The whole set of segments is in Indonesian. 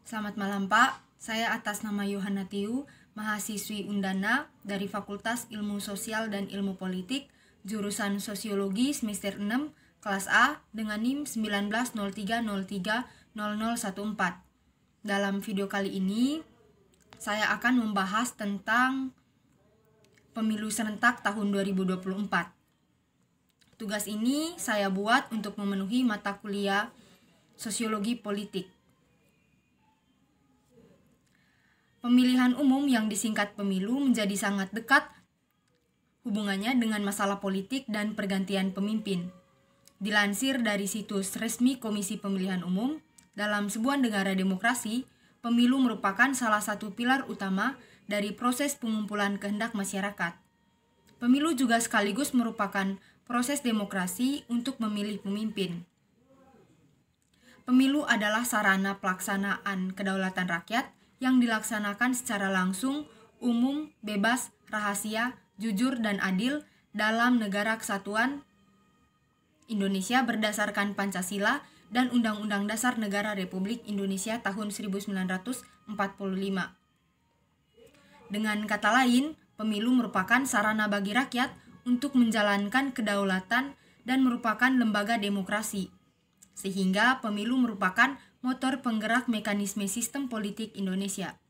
Selamat malam Pak, saya atas nama Yohana Tiu, mahasiswi Undana dari Fakultas Ilmu Sosial dan Ilmu Politik, jurusan Sosiologi semester 6, kelas A dengan NIM 1903030014. Dalam video kali ini, saya akan membahas tentang pemilu serentak tahun 2024. Tugas ini saya buat untuk memenuhi mata kuliah Sosiologi Politik. Pemilihan umum yang disingkat pemilu menjadi sangat dekat hubungannya dengan masalah politik dan pergantian pemimpin. Dilansir dari situs resmi Komisi Pemilihan Umum, dalam sebuah negara demokrasi, pemilu merupakan salah satu pilar utama dari proses pengumpulan kehendak masyarakat. Pemilu juga sekaligus merupakan proses demokrasi untuk memilih pemimpin. Pemilu adalah sarana pelaksanaan kedaulatan rakyat yang dilaksanakan secara langsung, umum, bebas, rahasia, jujur, dan adil dalam Negara Kesatuan Indonesia berdasarkan Pancasila dan Undang-Undang Dasar Negara Republik Indonesia tahun 1945. Dengan kata lain, pemilu merupakan sarana bagi rakyat untuk menjalankan kedaulatan dan merupakan lembaga demokrasi, sehingga pemilu merupakan motor penggerak mekanisme sistem politik Indonesia.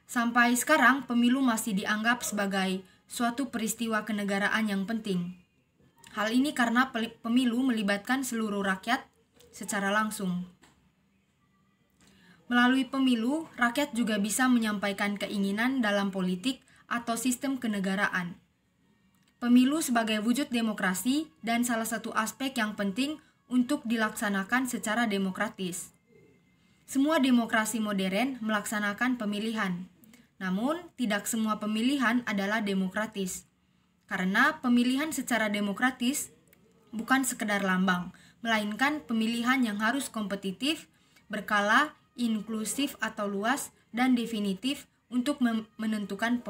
Sampai sekarang, pemilu masih dianggap sebagai suatu peristiwa kenegaraan yang penting. Hal ini karena pemilu melibatkan seluruh rakyat secara langsung. Melalui pemilu, rakyat juga bisa menyampaikan keinginan dalam politik atau sistem kenegaraan. Pemilu sebagai wujud demokrasi dan salah satu aspek yang penting untuk dilaksanakan secara demokratis. Semua demokrasi modern melaksanakan pemilihan, namun tidak semua pemilihan adalah demokratis. Karena pemilihan secara demokratis bukan sekedar lambang, melainkan pemilihan yang harus kompetitif, berkala, inklusif atau luas, dan definitif untuk menentukan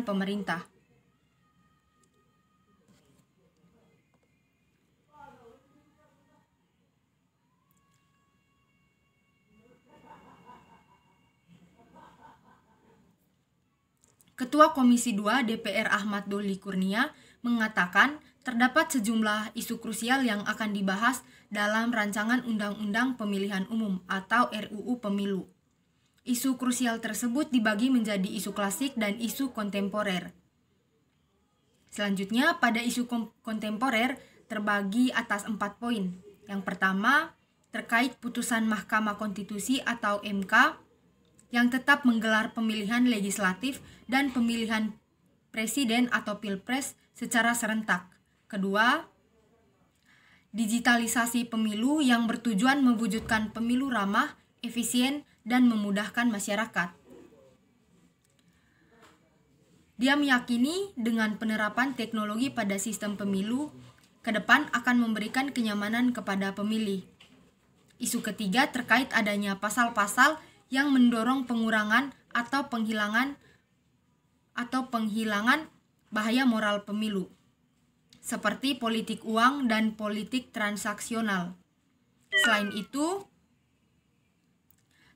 pemerintah. Ketua Komisi 2 DPR Ahmad Doli Kurnia mengatakan terdapat sejumlah isu krusial yang akan dibahas dalam rancangan Undang-Undang Pemilihan Umum atau RUU Pemilu. Isu krusial tersebut dibagi menjadi isu klasik dan isu kontemporer. Selanjutnya, pada isu kontemporer terbagi atas 4 poin. Yang pertama, terkait putusan Mahkamah Konstitusi atau MK yang tetap menggelar pemilihan legislatif dan pemilihan presiden atau pilpres secara serentak. Kedua, digitalisasi pemilu yang bertujuan mewujudkan pemilu ramah, efisien, dan memudahkan masyarakat. Dia meyakini dengan penerapan teknologi pada sistem pemilu, ke depan akan memberikan kenyamanan kepada pemilih. Isu ketiga terkait adanya pasal-pasal yang mendorong pengurangan atau penghilangan bahaya moral pemilu, seperti politik uang dan politik transaksional. Selain itu,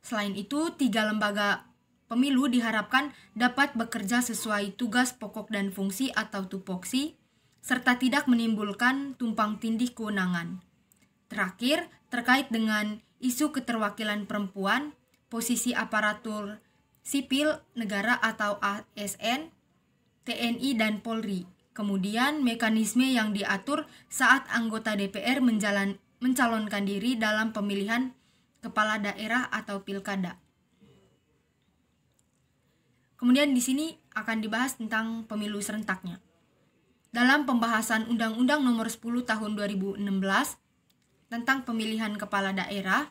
3 lembaga pemilu diharapkan dapat bekerja sesuai tugas pokok dan fungsi atau tupoksi, serta tidak menimbulkan tumpang tindih kewenangan. Terakhir, terkait dengan isu keterwakilan perempuan, posisi aparatur sipil negara atau ASN, TNI, dan Polri. Kemudian mekanisme yang diatur saat anggota DPR mencalonkan diri dalam pemilihan kepala daerah atau pilkada. Kemudian di sini akan dibahas tentang pemilu serentaknya. Dalam pembahasan Undang-Undang Nomor 10 Tahun 2016 tentang pemilihan kepala daerah,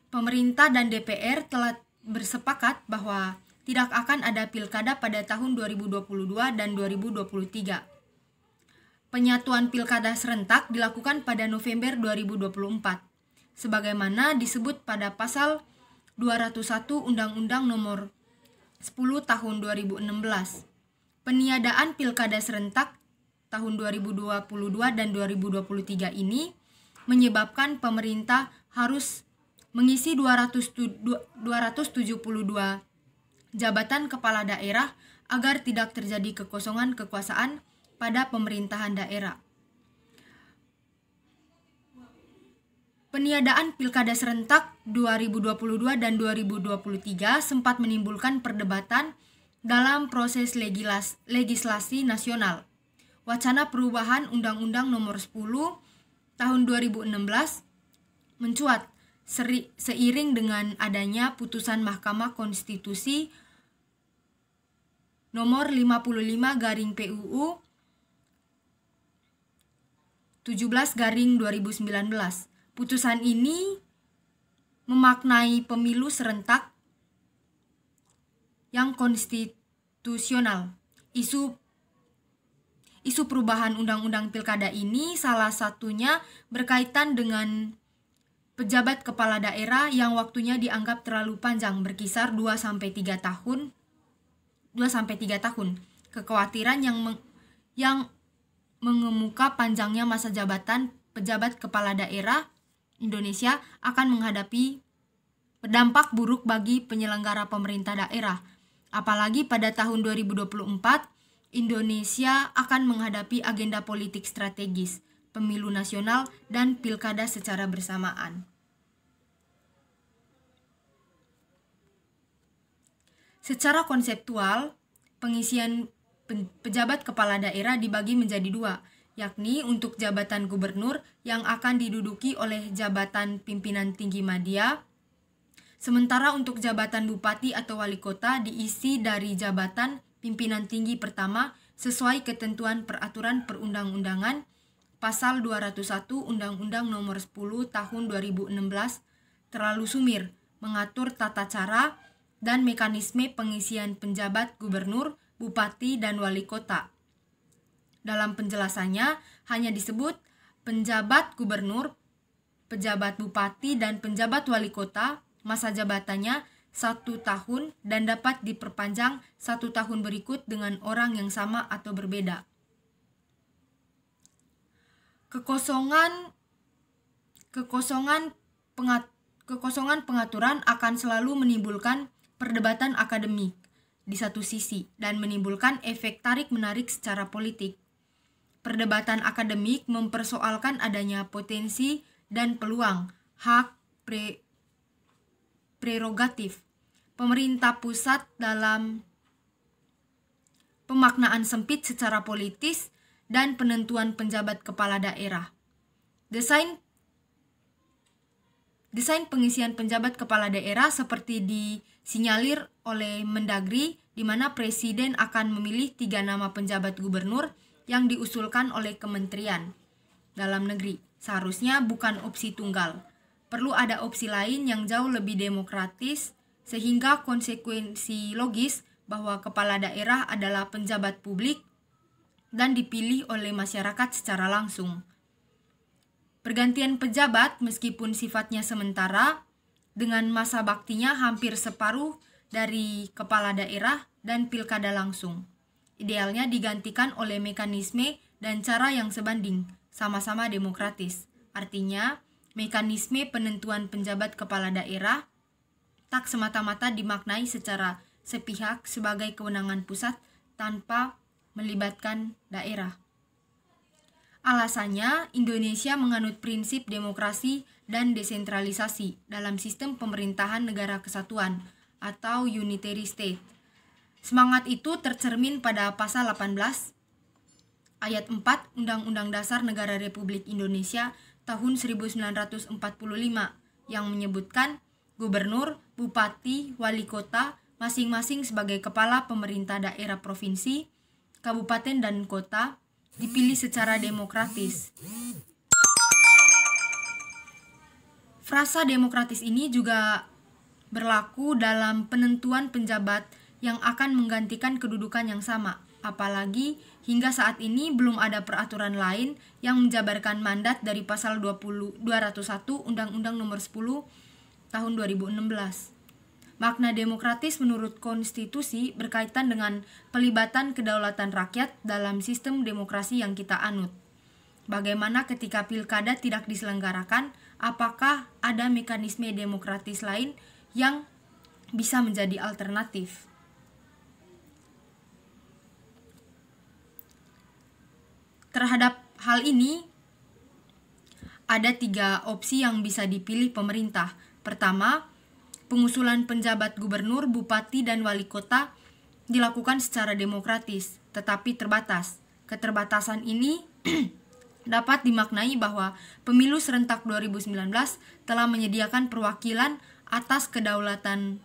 pemerintah dan DPR telah bersepakat bahwa tidak akan ada pilkada pada tahun 2022 dan 2023. Penyatuan pilkada serentak dilakukan pada November 2024, sebagaimana disebut pada pasal 201 Undang-Undang Nomor 10 Tahun 2016. Peniadaan pilkada serentak tahun 2022 dan 2023 ini menyebabkan pemerintah harus mengisi 272 jabatan kepala daerah agar tidak terjadi kekosongan kekuasaan pada pemerintahan daerah. Peniadaan pilkada serentak 2022 dan 2023 sempat menimbulkan perdebatan dalam proses legislasi nasional. Wacana perubahan Undang-Undang Nomor 10 Tahun 2016 mencuat seiring dengan adanya putusan Mahkamah Konstitusi Nomor 55/PUU 17/2019. Putusan ini memaknai pemilu serentak yang konstitusional. Isu perubahan undang-undang pilkada ini salah satunya berkaitan dengan pejabat kepala daerah yang waktunya dianggap terlalu panjang, berkisar 2-3 tahun. Kekhawatiran yang mengemuka panjangnya masa jabatan pejabat kepala daerah Indonesia akan menghadapi berdampak buruk bagi penyelenggara pemerintah daerah. Apalagi pada tahun 2024, Indonesia akan menghadapi agenda politik strategis, pemilu nasional, dan pilkada secara bersamaan. Secara konseptual, pengisian pejabat kepala daerah dibagi menjadi dua, yakni untuk jabatan gubernur yang akan diduduki oleh jabatan pimpinan tinggi media, sementara untuk jabatan bupati atau wali kota diisi dari jabatan pimpinan tinggi pertama sesuai ketentuan peraturan perundang-undangan pasal 201 Undang-Undang Nomor 10 Tahun 2016 terlalu sumir mengatur tata cara dan mekanisme pengisian penjabat gubernur, bupati, dan wali kota. Dalam penjelasannya hanya disebut penjabat gubernur, pejabat bupati, dan penjabat wali kota masa jabatannya 1 tahun dan dapat diperpanjang 1 tahun berikut dengan orang yang sama atau berbeda. Kekosongan pengaturan akan selalu menimbulkan perdebatan akademik di satu sisi dan menimbulkan efek tarik-menarik secara politik. Perdebatan akademik mempersoalkan adanya potensi dan peluang, hak prerogatif pemerintah pusat dalam pemaknaan sempit secara politis dan penentuan penjabat kepala daerah. Desain pengisian penjabat kepala daerah seperti disinyalir oleh Mendagri, di mana Presiden akan memilih 3 nama penjabat gubernur yang diusulkan oleh Kementerian Dalam Negeri. Seharusnya bukan opsi tunggal. Perlu ada opsi lain yang jauh lebih demokratis, sehingga konsekuensi logis bahwa kepala daerah adalah penjabat publik dan dipilih oleh masyarakat secara langsung. Pergantian pejabat meskipun sifatnya sementara, dengan masa baktinya hampir separuh dari kepala daerah dan pilkada langsung. Idealnya digantikan oleh mekanisme dan cara yang sebanding, sama-sama demokratis. Artinya, mekanisme penentuan penjabat kepala daerah tak semata-mata dimaknai secara sepihak sebagai kewenangan pusat tanpa melibatkan daerah. Alasannya, Indonesia menganut prinsip demokrasi dan desentralisasi dalam sistem pemerintahan negara kesatuan atau unitary state. Semangat itu tercermin pada pasal 18 ayat 4 Undang-Undang Dasar Negara Republik Indonesia tahun 1945 yang menyebutkan gubernur, bupati, wali kota masing-masing sebagai kepala pemerintah daerah provinsi, kabupaten, dan kota dipilih secara demokratis. Frasa demokratis ini juga berlaku dalam penentuan penjabat yang akan menggantikan kedudukan yang sama, apalagi hingga saat ini belum ada peraturan lain yang menjabarkan mandat dari pasal 201 Undang-Undang Nomor 10 Tahun 2016. Makna demokratis menurut konstitusi berkaitan dengan pelibatan kedaulatan rakyat dalam sistem demokrasi yang kita anut. Bagaimana ketika pilkada tidak diselenggarakan apakah ada mekanisme demokratis lain yang bisa menjadi alternatif. Terhadap hal ini, ada 3 opsi yang bisa dipilih pemerintah. Pertama, pengusulan penjabat gubernur, bupati, dan wali kota dilakukan secara demokratis, tetapi terbatas. Keterbatasan ini dapat dimaknai bahwa pemilu serentak 2019 telah menyediakan perwakilan atas kedaulatan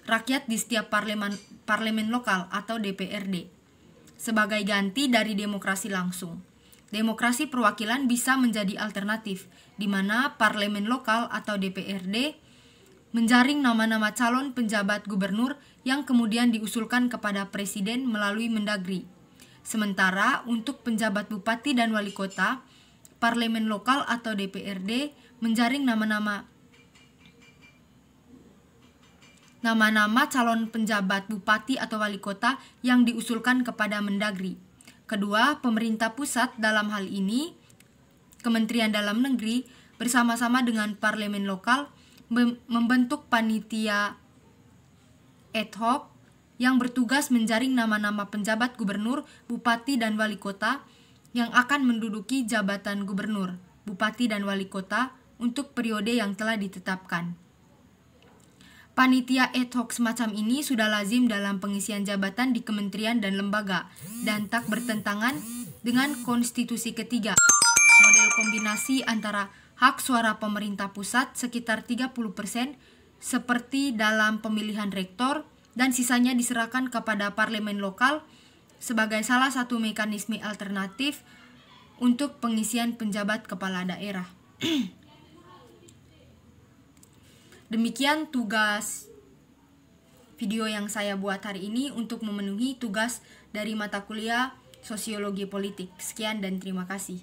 rakyat di setiap parlemen lokal atau DPRD sebagai ganti dari demokrasi langsung. Demokrasi perwakilan bisa menjadi alternatif, di mana parlemen lokal atau DPRD menjaring nama-nama calon penjabat gubernur yang kemudian diusulkan kepada presiden melalui Mendagri. Sementara untuk penjabat bupati dan wali kota, parlemen lokal atau DPRD menjaring nama-nama calon penjabat bupati atau wali kota yang diusulkan kepada Mendagri. Kedua, pemerintah pusat dalam hal ini, Kementerian Dalam Negeri, bersama-sama dengan parlemen lokal membentuk panitia ad hoc yang bertugas menjaring nama-nama penjabat gubernur, bupati, dan wali kota yang akan menduduki jabatan gubernur, bupati, dan wali kota untuk periode yang telah ditetapkan. Panitia ad hoc semacam ini sudah lazim dalam pengisian jabatan di kementerian dan lembaga dan tak bertentangan dengan konstitusi ketiga. Model kombinasi antara hak suara pemerintah pusat sekitar 30% seperti dalam pemilihan rektor dan sisanya diserahkan kepada parlemen lokal sebagai salah satu mekanisme alternatif untuk pengisian penjabat kepala daerah. Demikian tugas video yang saya buat hari ini untuk memenuhi tugas dari mata kuliah Sosiologi Politik. Sekian dan terima kasih.